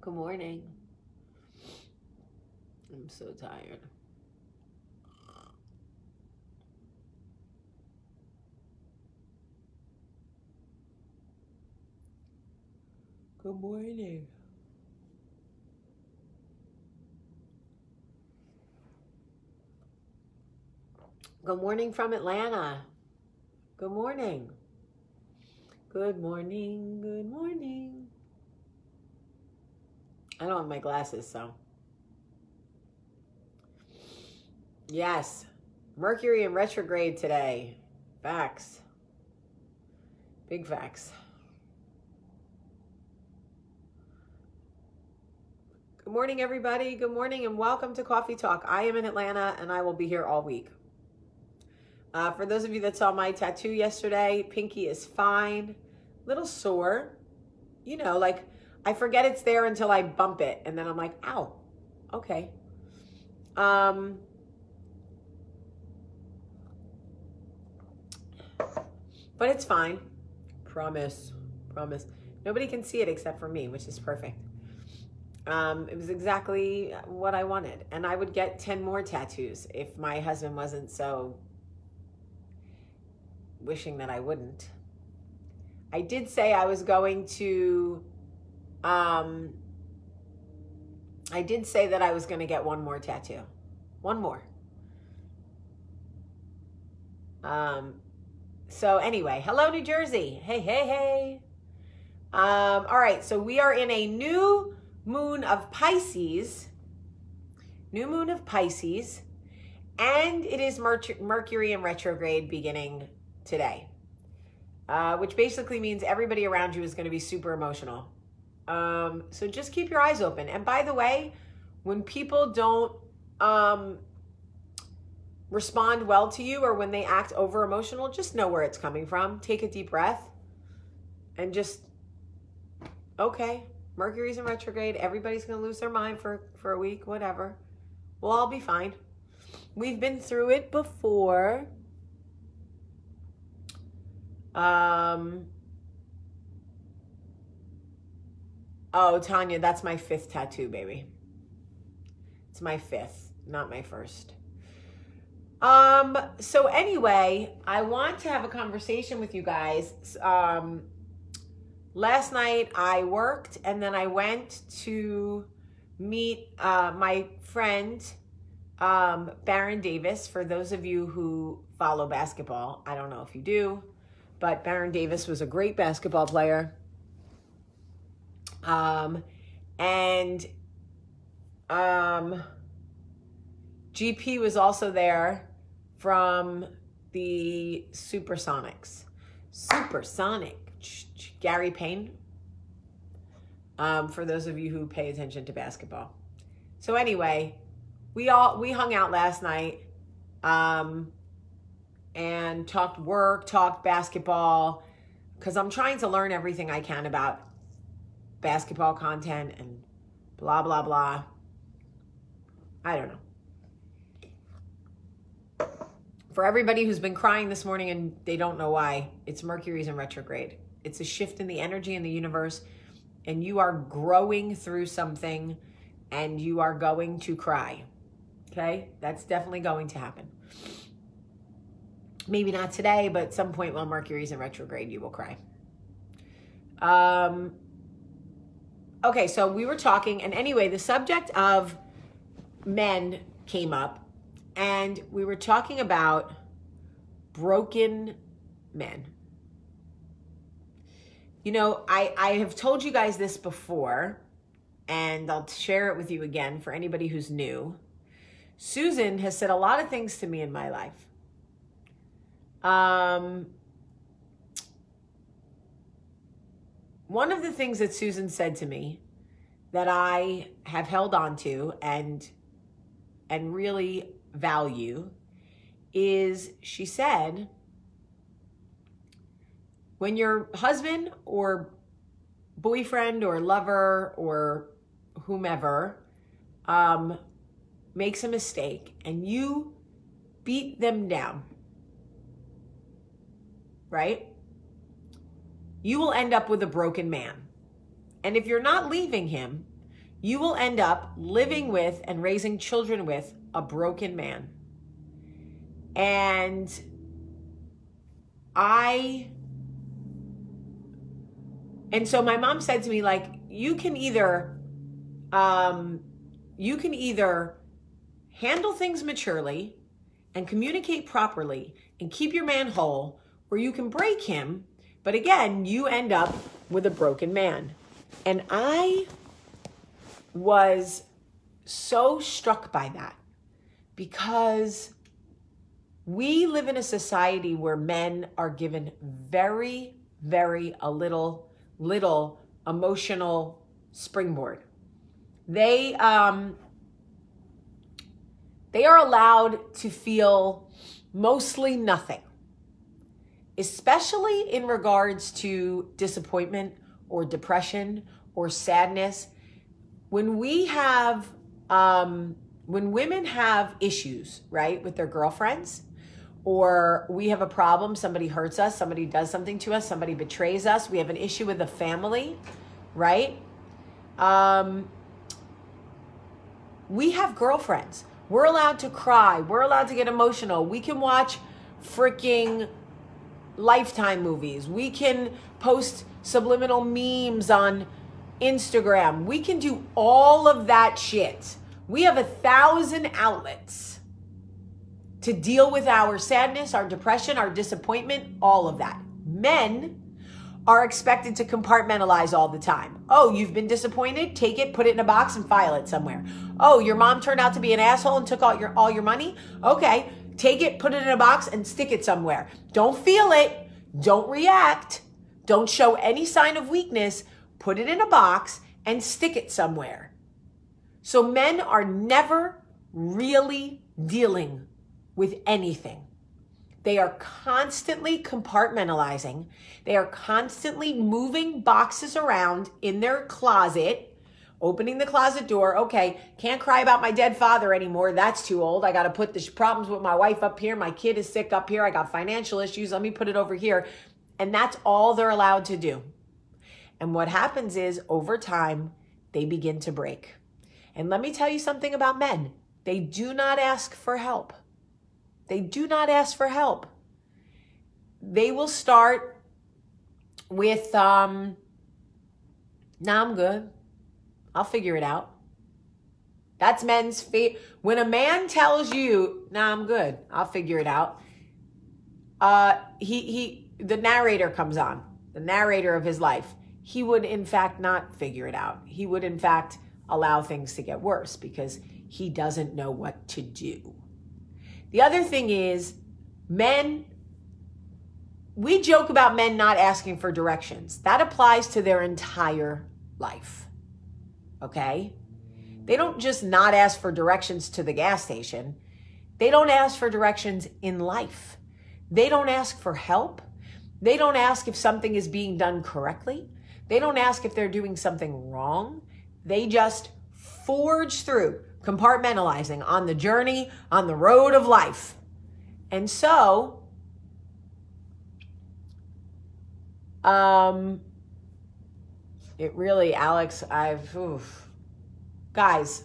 Good morning. I'm so tired. Good morning. Good morning from Atlanta. Good morning. Good morning. Good morning. I don't have my glasses, so. Yes. Mercury in retrograde today. Facts. Big facts. Good morning, everybody. Good morning and welcome to Coffee Talk. I am in Atlanta and I will be here all week. For those of you that saw my tattoo yesterday, pinky is fine. Little sore. You know, like I forget it's there until I bump it. And then I'm like, ow. Okay. But it's fine. Promise. Promise. Nobody can see it except for me, which is perfect. It was exactly what I wanted. And I would get 10 more tattoos if my husband wasn't so wishing that I wouldn't. I did say I was going to, I did say that I was going to get one more tattoo. One more. So anyway, hello, New Jersey. Hey, hey, hey. All right. So we are in a new moon of Pisces. New moon of Pisces. And it is Mercury in retrograde beginning today. Which basically means everybody around you is going to be super emotional. So just keep your eyes open. And by the way, when people don't respond well to you or when they act over emotional, just know where it's coming from. Take a deep breath and just, okay, Mercury's in retrograde. Everybody's going to lose their mind for a week, whatever. We'll all be fine. We've been through it before. Oh, Tanya, that's my 5th tattoo, baby. It's my 5th, not my 1st. So anyway, I want to have a conversation with you guys. Last night I worked and then I went to meet, my friend, Baron Davis. For those of you who follow basketball, I don't know if you do, but Baron Davis was a great basketball player. GP was also there from the Supersonics. Supersonic. Gary Payne. For those of you who pay attention to basketball. So anyway, we hung out last night, and talked work, talked basketball, because I'm trying to learn everything I can about basketball content and blah, blah, blah. I don't know. For everybody who's been crying this morning and they don't know why, it's Mercury's in retrograde. It's a shift in the energy in the universe, and you are growing through something and you are going to cry. Okay? That's definitely going to happen. Maybe not today, but at some point while Mercury's in retrograde, you will cry. Okay, so we were talking, and anyway, the subject of men came up, and we were talking about broken men. You know, I have told you guys this before, and I'll share it with you again for anybody who's new. Susan has said a lot of things to me in my life. One of the things that Susan said to me that I have held on to and really value is, she said, when your husband or boyfriend or lover or whomever makes a mistake and you beat them down, right? You will end up with a broken man. And if you're not leaving him, you will end up living with and raising children with a broken man. And so my mom said to me, like, you can either handle things maturely and communicate properly and keep your man whole, or you can break him. But again, you end up with a broken man. And I was so struck by that, because we live in a society where men are given very, very little emotional springboard. They are allowed to feel mostly nothing, especially in regards to disappointment or depression or sadness. When we have, when women have issues, right, with their girlfriends, or we have a problem, somebody hurts us, somebody does something to us, somebody betrays us, we have an issue with the family, right? We have girlfriends. We're allowed to cry. We're allowed to get emotional. We can watch freaking Lifetime movies. We can post subliminal memes on Instagram. We can do all of that shit. We have 1,000 outlets to deal with our sadness, our depression, our disappointment, all of that. Men are expected to compartmentalize all the time. Oh, you've been disappointed? Take it, put it in a box, and file it somewhere. Oh, your mom turned out to be an asshole and took all your money? Okay, take it, put it in a box, and stick it somewhere. Don't feel it. Don't react. Don't show any sign of weakness. Put it in a box and stick it somewhere. So men are never really dealing with anything. They are constantly compartmentalizing. They are constantly moving boxes around in their closet, opening the closet door. Okay, can't cry about my dead father anymore. That's too old. I got to put the problems with my wife up here. My kid is sick up here. I got financial issues. Let me put it over here. And that's all they're allowed to do. And what happens is, over time, they begin to break. And let me tell you something about men. They do not ask for help. They do not ask for help. They will start with, nah, I'm good. I'll figure it out. That's men's fate. When a man tells you, nah, I'm good, I'll figure it out, the narrator comes on, the narrator of his life. He would, in fact, not figure it out. He would, in fact, allow things to get worse because he doesn't know what to do. The other thing is, men, we joke about men not asking for directions. That applies to their entire life, okay? They don't just not ask for directions to the gas station. They don't ask for directions in life. They don't ask for help. They don't ask if something is being done correctly. They don't ask if they're doing something wrong. They just forge through, compartmentalizing on the journey, on the road of life. And so, it really, Alex, guys,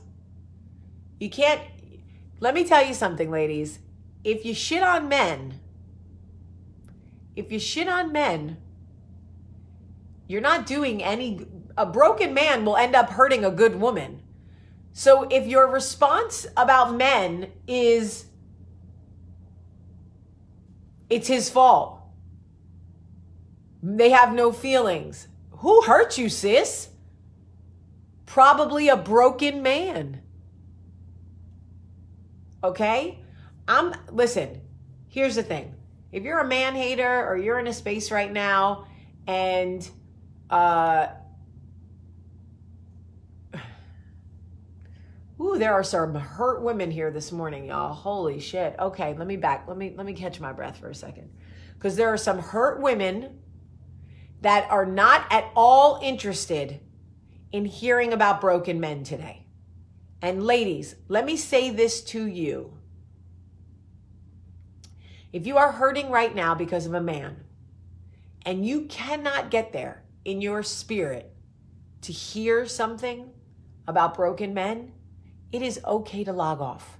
you can't, let me tell you something, ladies. If you shit on men, you're not doing any, a broken man will end up hurting a good woman. So if your response about men is, it's his fault, they have no feelings, who hurt you, sis? Probably a broken man. Okay? Listen, here's the thing. If you're a man hater or you're in a space right now and there are some hurt women here this morning, y'all. Holy shit. Okay, let me catch my breath for a second. Because there are some hurt women that are not at all interested in hearing about broken men today. And ladies, let me say this to you. If you are hurting right now because of a man, and you cannot get there in your spirit to hear something about broken men, it is okay to log off.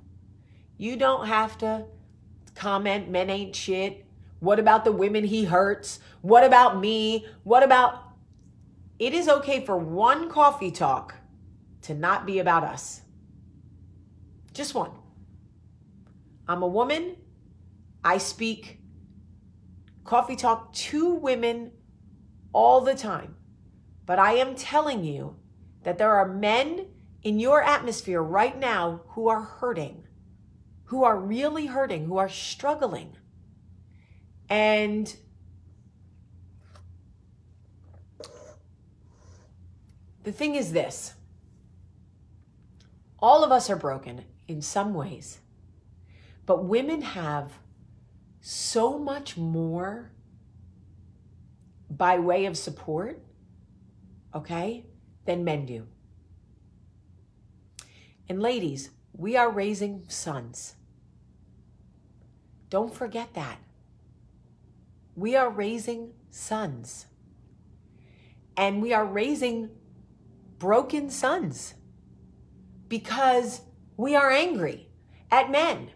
You don't have to comment, men ain't shit. What about the women he hurts? What about me? What about... It is okay for one coffee talk to not be about us. Just one. I'm a woman. I speak coffee talk to women all the time. But I am telling you that there are men in your atmosphere right now who are hurting, who are really hurting, who are struggling. And the thing is this, all of us are broken in some ways, but women have so much more by way of support, okay, than men do. And ladies, we are raising sons. Don't forget that. We are raising sons. And we are raising broken sons because we are angry at men.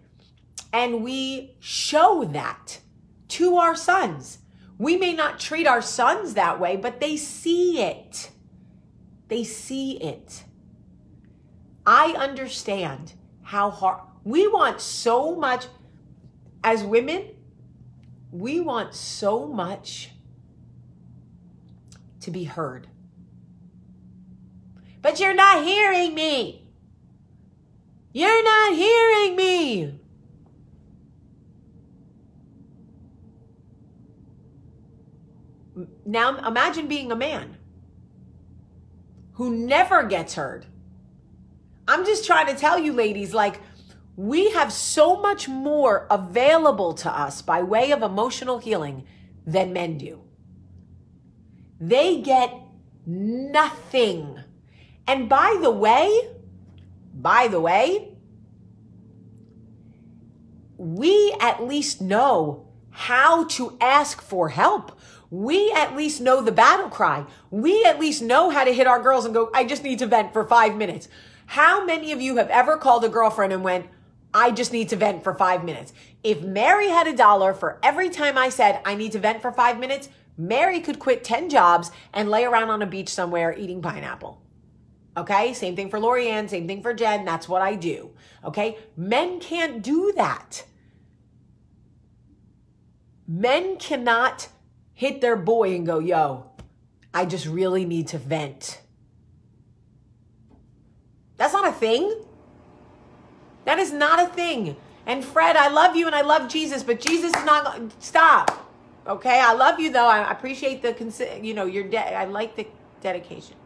And we show that to our sons. We may not treat our sons that way, but they see it. They see it. I understand how hard. We want so much, as women, we want so much to be heard. But you're not hearing me. You're not hearing me. Now imagine being a man who never gets heard. I'm just trying to tell you, ladies, like, we have so much more available to us by way of emotional healing than men do. They get nothing. And by the way, we at least know how to ask for help. We at least know the battle cry. We at least know how to hit our girls and go, I just need to vent for 5 minutes. How many of you have ever called a girlfriend and went, I just need to vent for 5 minutes? If Mary had $1 for every time I said, I need to vent for 5 minutes, Mary could quit 10 jobs and lay around on a beach somewhere eating pineapple. Okay? Same thing for Lorianne, same thing for Jen. That's what I do. Okay? Men can't do that. Men cannot hit their boy and go, yo, I just really need to vent. That's not a thing. That is not a thing. And Fred, I love you and I love Jesus, but Jesus is not, stop. Okay? I love you though. I appreciate the, I like the dedication.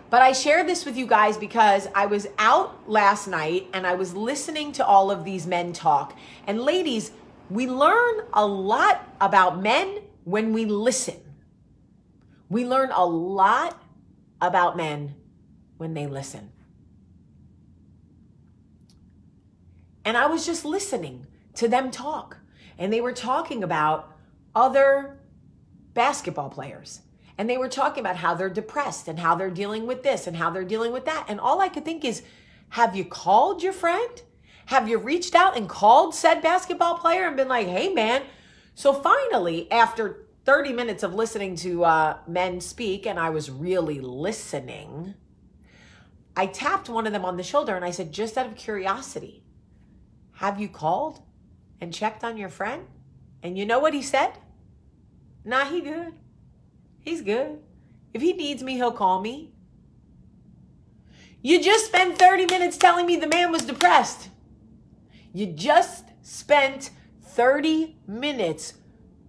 But I share this with you guys because I was out last night and I was listening to all of these men talk. And ladies, we learn a lot about men when we listen. We learn a lot about men when they listen. And I was just listening to them talk. And they were talking about other basketball players. And they were talking about how they're depressed and how they're dealing with this and how they're dealing with that. And all I could think is, have you called your friend? Have you reached out and called said basketball player and been like, hey, man. So finally, after 30 minutes of listening to men speak, and I was really listening, I tapped one of them on the shoulder and I said, just out of curiosity, have you called and checked on your friend? And you know what he said? Nah, he good. He's good. If he needs me, he'll call me. You just spent 30 minutes telling me the man was depressed. You just spent 30 minutes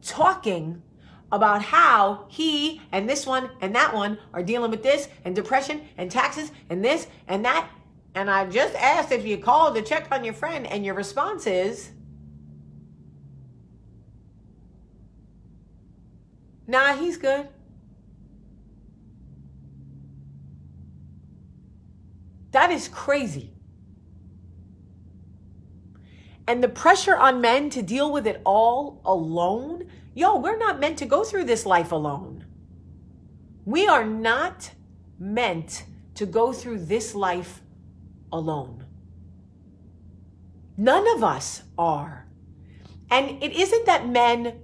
talking about how he and this one and that one are dealing with this and depression and taxes and this and that. And I just asked if you called to check on your friend, and your response is, nah, he's good. That is crazy. And the pressure on men to deal with it all alone. Yo, we're not meant to go through this life alone. We are not meant to go through this life alone. None of us are. And it isn't that men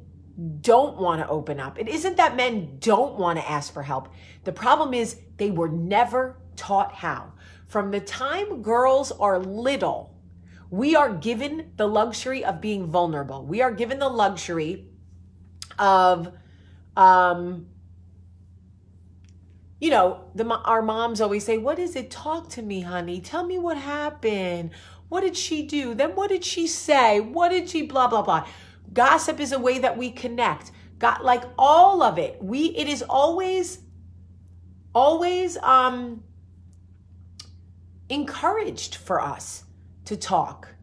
don't want to open up. It isn't that men don't want to ask for help. The problem is they were never taught how. From the time girls are little, we are given the luxury of being vulnerable. We are given the luxury of, you know, our moms always say, what is it? Talk to me, honey. Tell me what happened. What did she do? Then what did she say? What did she blah, blah, blah. Gossip is a way that we connect. Like all of it. It is always encouraged for us to talk.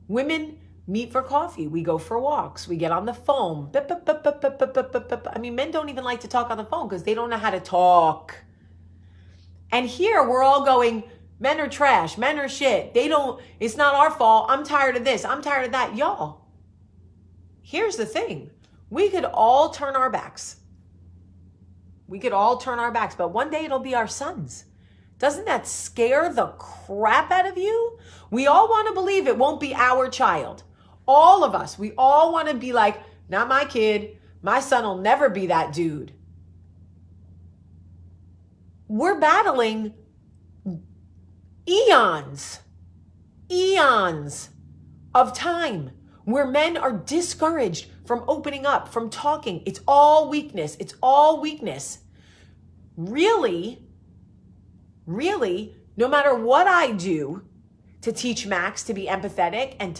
Women meet for coffee. We go for walks. We get on the phone. I mean, men don't even like to talk on the phone because they don't know how to talk. And here we're all going, men are trash. Men are shit. It's not our fault. I'm tired of this. I'm tired of that. Y'all, here's the thing. We could all turn our backs. But one day it'll be our sons. Doesn't that scare the crap out of you? We all want to believe it won't be our child. All of us, we all want to be like, not my kid. My son will never be that dude. We're battling eons of time where men are discouraged from opening up, from talking. It's all weakness. It's all weakness. Really, no matter what I do to teach Max to be empathetic and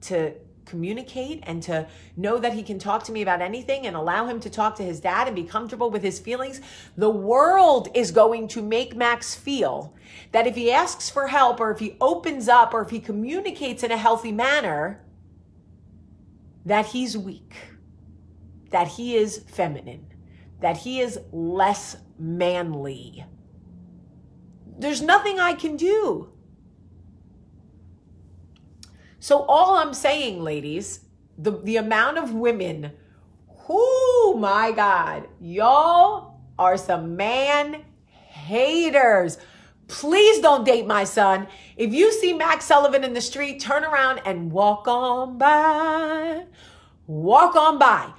to communicate and to know that he can talk to me about anything and allow him to talk to his dad and be comfortable with his feelings, the world is going to make Max feel that if he asks for help or if he opens up or if he communicates in a healthy manner, that he's weak, that he is feminine, that he is less manly. There's nothing I can do. So all I'm saying, ladies, the amount of women, oh my God, y'all are some man haters. Please don't date my son. If you see Max Sullivan in the street, turn around and walk on by. Walk on by.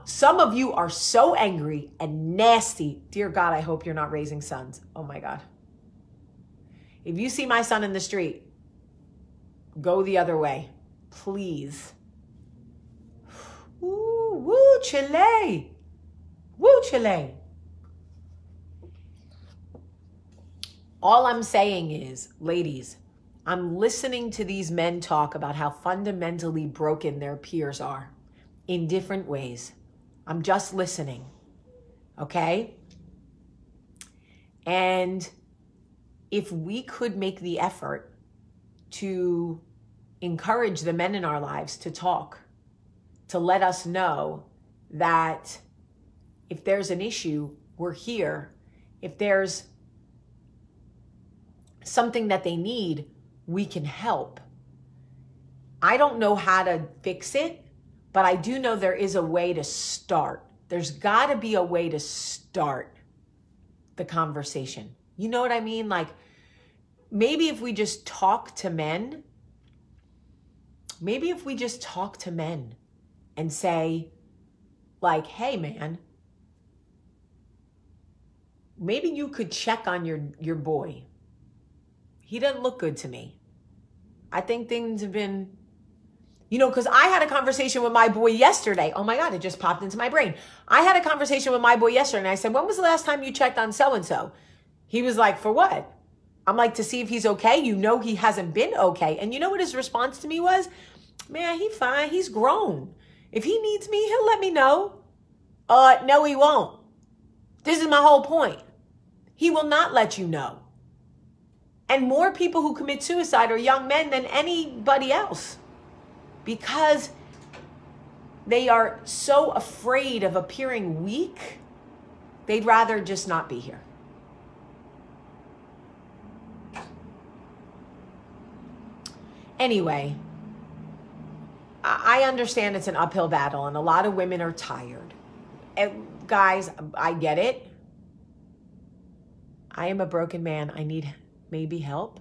Some of you are so angry and nasty. Dear God, I hope you're not raising sons. Oh my God. If you see my son in the street, go the other way, please. Woo, woo, Chile. Woo, Chile. All I'm saying is, ladies, I'm listening to these men talk about how fundamentally broken their peers are in different ways. I'm just listening, okay? And if we could make the effort to encourage the men in our lives to talk, to let us know that if there's an issue, we're here. If there's something that they need, we can help. I don't know how to fix it, but I do know there is a way to start. There's got to be a way to start the conversation. You know what I mean? Like, maybe if we just talk to men, and say, like, hey, man, maybe you could check on your boy. He doesn't look good to me. I think things have been, because I had a conversation with my boy yesterday. Oh my God, it just popped into my brain. I had a conversation with my boy yesterday and I said, when was the last time you checked on so-and-so? He was like, for what? I'm like, to see if he's okay. He hasn't been okay. And you know what his response to me was? Man, he's fine. He's grown. If he needs me, he'll let me know. No, he won't. This is my whole point. He will not let you know. And more people who commit suicide are young men than anybody else because they are so afraid of appearing weak, they'd rather just not be here. Anyway, I understand it's an uphill battle and a lot of women are tired. And guys, I get it. I am a broken man. I need maybe help.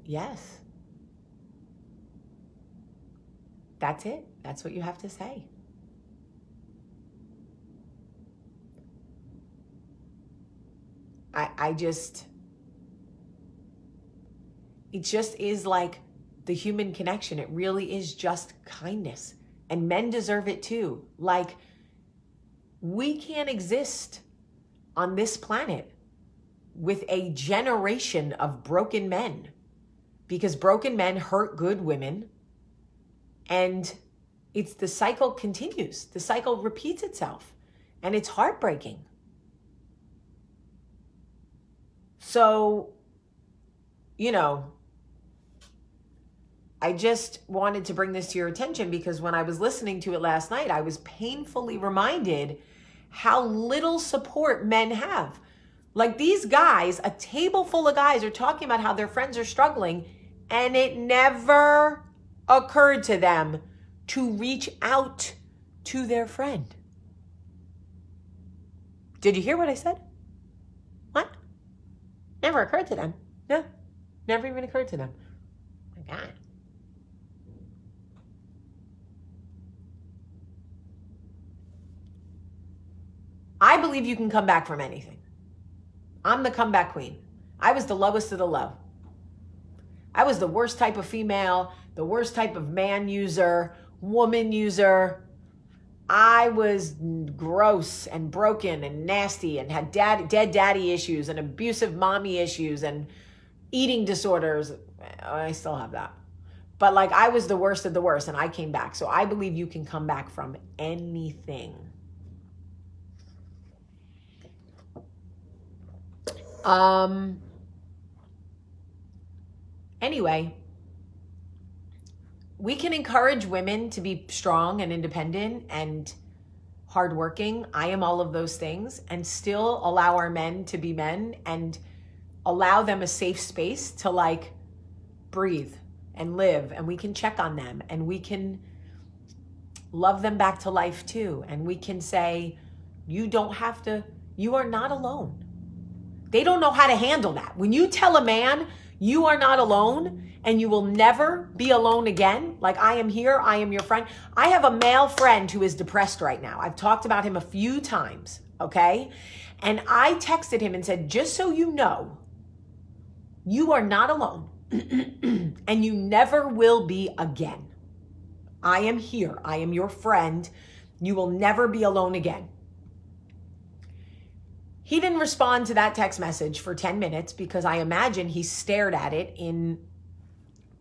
Yes. That's it. That's what you have to say. It just is like the human connection. It really is just kindness. And men deserve it too. Like, we can't exist on this planet with a generation of broken men, because broken men hurt good women, and the cycle continues. The cycle repeats itself, and it's heartbreaking. So, you know, I just wanted to bring this to your attention, because when I was listening to it last night, I was painfully reminded how little support men have. Like, these guys, a table full of guys are talking about how their friends are struggling, and it never occurred to them to reach out to their friend. Did you hear what I said? What? Never occurred to them. No, never even occurred to them. Oh my God. I believe you can come back from anything. I'm the comeback queen. I was the lowest of the low. I was the worst type of female, the worst type of man user, woman user. I was gross and broken and nasty and had dead daddy issues and abusive mommy issues and eating disorders. I still have that. But like, I was the worst of the worst, and I came back. So I believe you can come back from anything. Anyway, we can encourage women to be strong and independent and hardworking. I am all of those things, and still allow our men to be men and allow them a safe space to like breathe and live. And we can check on them, and we can love them back to life too. And we can say, you are not alone. They don't know how to handle that. When you tell a man you are not alone and you will never be alone again, like, I am here, I am your friend. I have a male friend who is depressed right now. I've talked about him a few times, okay? And I texted him and said, just so you know, you are not alone and you never will be again. I am here. I am your friend. You will never be alone again. He didn't respond to that text message for 10 minutes because I imagine he stared at it and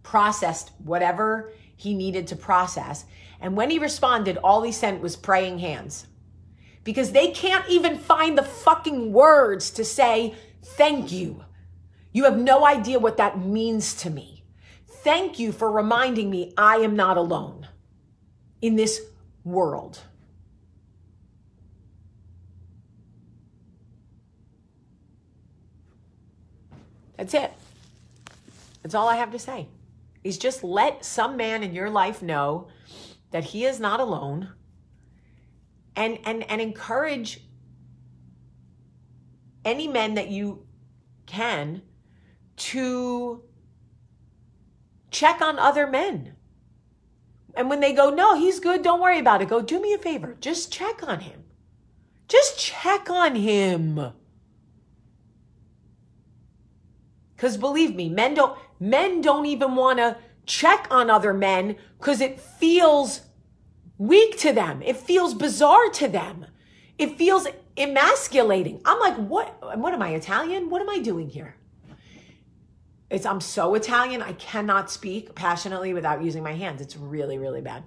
processed whatever he needed to process. And when he responded, all he sent was praying hands, because they can't even find the fucking words to say, thank you. You have no idea what that means to me. Thank you for reminding me I am not alone in this world. That's it. That's all I have to say. Is just let some man in your life know that he is not alone, and encourage any men that you can to check on other men. And when they go, no, he's good, don't worry about it, go, do me a favor, just check on him. Just check on him. Because believe me, men don't even want to check on other men because it feels weak to them. It feels bizarre to them. It feels emasculating. I'm like, what am I, Italian? What am I doing here? I'm so Italian, I cannot speak passionately without using my hands. It's really, really bad.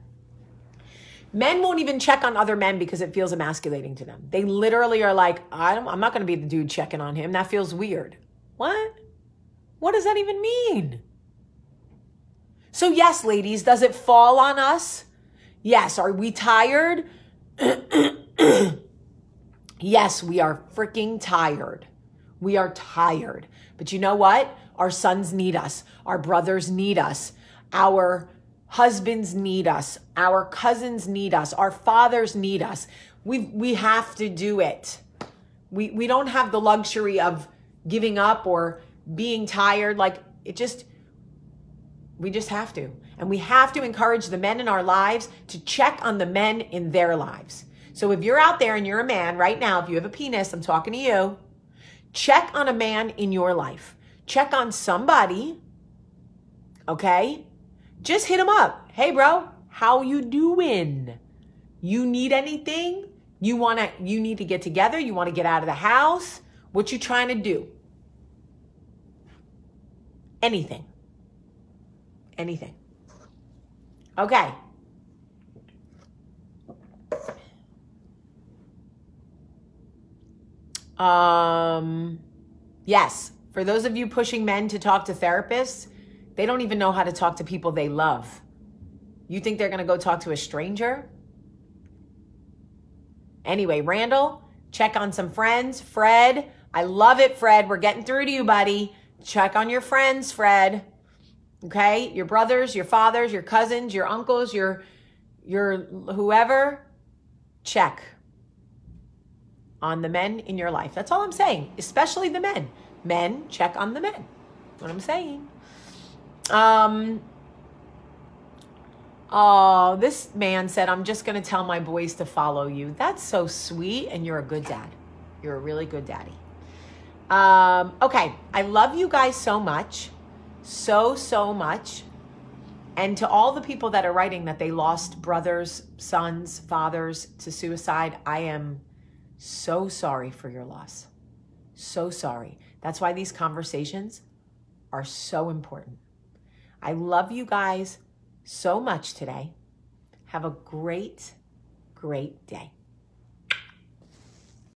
Men won't even check on other men because it feels emasculating to them. They literally are like, I'm not going to be the dude checking on him. That feels weird. What? What does that even mean? So yes, ladies, does it fall on us? Yes. Are we tired? Yes, we are freaking tired. We are tired. But you know what? Our sons need us. Our brothers need us. Our husbands need us. Our cousins need us. Our fathers need us. We have to do it. We don't have the luxury of giving up or being tired. Like we just have to. And we have to encourage the men in our lives to check on the men in their lives. So if you're out there and you're a man right now, if you have a penis, I'm talking to you, check on a man in your life. Check on somebody, okay? Just hit him up. Hey, bro, how you doing? You need anything? You need to get together? You want to get out of the house? What you trying to do? Anything. Anything. Okay. Yes. For those of you pushing men to talk to therapists, they don't even know how to talk to people they love. You think they're going to go talk to a stranger? Anyway, Randall, check on some friends. Fred, I love it, Fred. We're getting through to you, buddy. Check on your friends, Fred. Okay? Your brothers, your fathers, your cousins, your uncles, your whoever. Check on the men in your life. That's all I'm saying, especially the men. Men, check on the men. That's what I'm saying. Oh, this man said, I'm just going to tell my boys to follow you. That's so sweet, and you're a good dad. You're a really good daddy. Okay, I love you guys so much. So much. And to all the people that are writing that they lost brothers, sons, fathers to suicide, I am so sorry for your loss. So sorry. That's why these conversations are so important. I love you guys so much today. Have a great, great day.